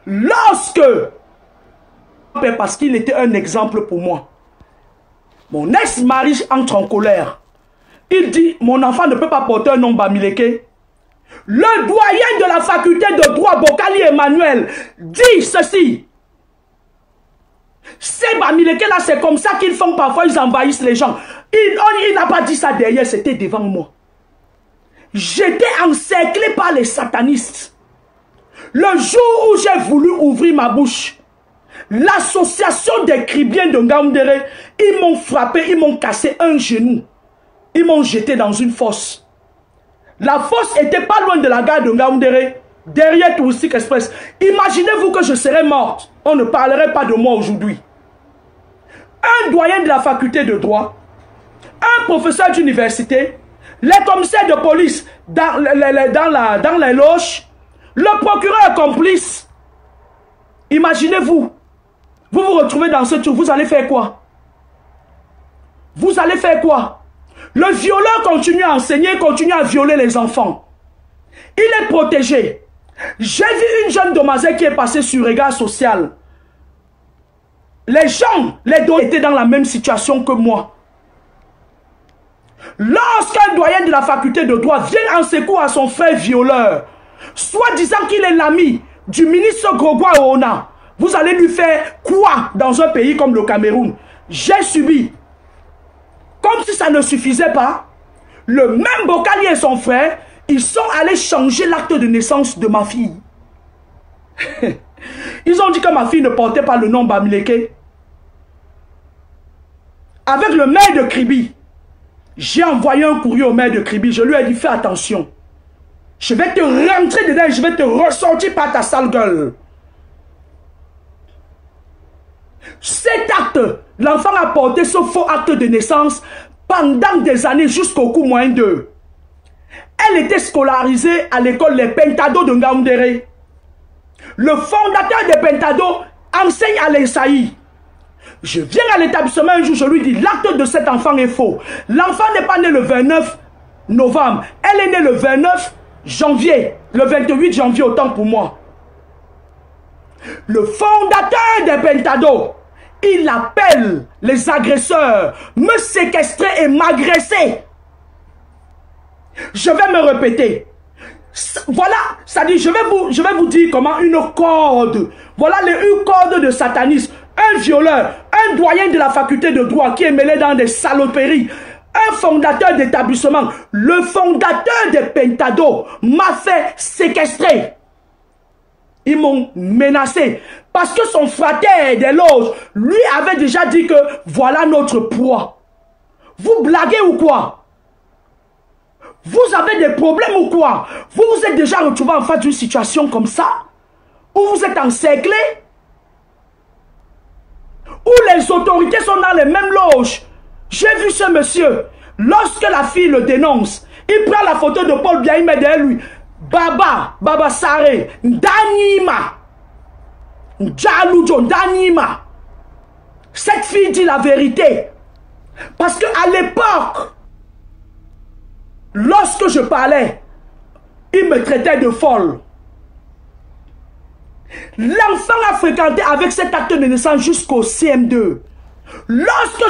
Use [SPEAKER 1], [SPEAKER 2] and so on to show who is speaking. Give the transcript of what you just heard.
[SPEAKER 1] Lorsque, parce qu'il était un exemple pour moi, mon ex-mari entre en colère. Il dit, mon enfant ne peut pas porter un nom Bamileke. Le doyen de la faculté de droit, Bokali Emmanuel, dit ceci. Ces Bamileke là, c'est comme ça qu'ils font parfois, ils envahissent les gens. Il n'a pas dit ça derrière, c'était devant moi. J'étais encerclé par les satanistes. Le jour où j'ai voulu ouvrir ma bouche, l'association des cribiens de Ngaoundéré, ils m'ont frappé, ils m'ont cassé un genou. Ils m'ont jeté dans une fosse. La fosse était pas loin de la gare de Ngaoundéré, derrière Touristique Express. Imaginez-vous que je serais morte. On ne parlerait pas de moi aujourd'hui. Un doyen de la faculté de droit, un professeur d'université, les commissaires de police dans les loges, le procureur complice. Imaginez-vous, vous vous retrouvez dans ce tour, vous allez faire quoi? Vous allez faire quoi? Le violeur continue à enseigner, continue à violer les enfants. Il est protégé. J'ai vu une jeune demoiselle qui est passée sur regard social. Les gens, les deux étaient dans la même situation que moi. Lorsqu'un doyen de la faculté de droit vient en secours à son frère violeur, soit disant qu'il est l'ami du ministre Grogwa Oona, vous allez lui faire quoi dans un pays comme le Cameroun? J'ai subi. Comme si ça ne suffisait pas, le même Bokali et son frère, ils sont allés changer l'acte de naissance de ma fille. Ils ont dit que ma fille ne portait pas le nom Bamileke. Avec le maire de Kribi, j'ai envoyé un courrier au maire de Kribi. Je lui ai dit, fais attention. Je vais te rentrer dedans et je vais te ressortir par ta sale gueule. Cet acte, l'enfant a porté ce faux acte de naissance pendant des années jusqu'au cours moyen 2. Elle était scolarisée à l'école Les Pentados de Ngaoundéré. Le fondateur des Pentados enseigne à l'Insaï. Je viens à l'établissement un jour, je lui dis, l'acte de cet enfant est faux. L'enfant n'est pas né le 29 novembre. Elle est née le 29 janvier. Le 28 janvier, autant pour moi. Le fondateur des Pentados, il appelle les agresseurs, me séquestrer et m'agresser. Je vais me répéter. Voilà, ça dit, je vais vous dire comment une corde, voilà une corde de satanisme, un violeur, un doyen de la faculté de droit qui est mêlé dans des saloperies, un fondateur d'établissement, le fondateur des Pentados m'a fait séquestrer. Ils m'ont menacé parce que son frère des loges lui avait déjà dit que voilà notre poids. Vous blaguez ou quoi? Vous avez des problèmes ou quoi? Vous vous êtes déjà retrouvé en face d'une situation comme ça? Où vous êtes encerclé? Où les autorités sont dans les mêmes loges? J'ai vu ce monsieur. Lorsque la fille le dénonce, il prend la photo de Paul Biya, il met derrière lui. Baba Sare, Ndanima, Djaloujo, Ndanima. Cette fille dit la vérité. Parce qu'à l'époque, lorsque je parlais, il me traitait de folle. L'enfant a fréquenté avec cet acte de naissance jusqu'au CM2. Lorsque